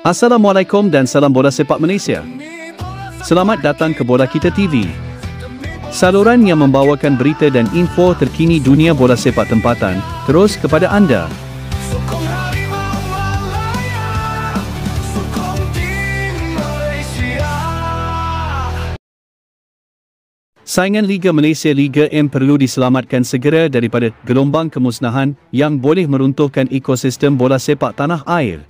Assalamualaikum dan salam bola sepak Malaysia. Selamat datang ke Bola Kita TV. Saluran yang membawakan berita dan info terkini dunia bola sepak tempatan, terus kepada anda. Saingan Liga Malaysia Liga M perlu diselamatkan segera daripada gelombang kemusnahan yang boleh meruntuhkan ekosistem bola sepak tanah air.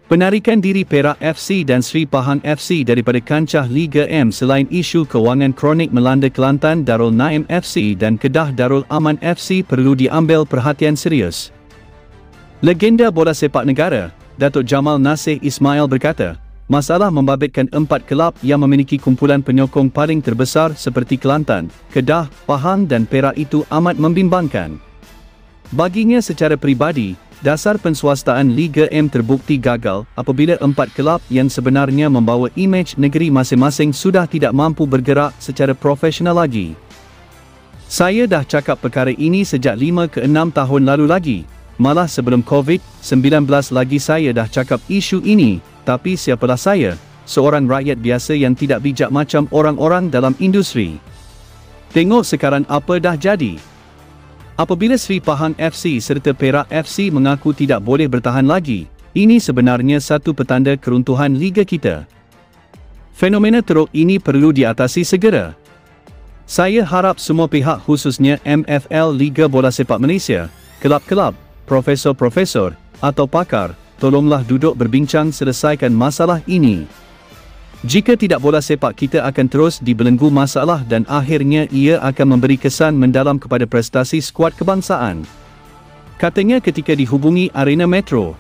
Penarikan diri Perak FC dan Sri Pahang FC daripada kancah Liga M selain isu kewangan kronik melanda Kelantan Darul Naim FC dan Kedah Darul Aman FC perlu diambil perhatian serius. Legenda bola sepak negara, Datuk Jamal Nasir Ismail berkata, masalah membabitkan 4 kelab yang memiliki kumpulan penyokong paling terbesar seperti Kelantan, Kedah, Pahang dan Perak itu amat membimbangkan. Baginya secara peribadi, dasar penswastaan Liga M terbukti gagal apabila 4 kelab yang sebenarnya membawa imej negeri masing-masing sudah tidak mampu bergerak secara profesional lagi. Saya dah cakap perkara ini sejak 5 ke 6 tahun lalu lagi. Malah sebelum COVID-19 lagi saya dah cakap isu ini, tapi siapalah saya, seorang rakyat biasa yang tidak bijak macam orang-orang dalam industri. Tengok sekarang apa dah jadi. Apabila Sri Pahang FC serta Perak FC mengaku tidak boleh bertahan lagi, ini sebenarnya satu petanda keruntuhan liga kita. Fenomena teruk ini perlu diatasi segera. Saya harap semua pihak khususnya MFL Liga Bola Sepak Malaysia, kelab-kelab, profesor-profesor atau pakar, tolonglah duduk berbincang selesaikan masalah ini. Jika tidak, bola sepak kita akan terus dibelenggu masalah dan akhirnya ia akan memberi kesan mendalam kepada prestasi skuad kebangsaan. Katanya ketika dihubungi Arena Metro,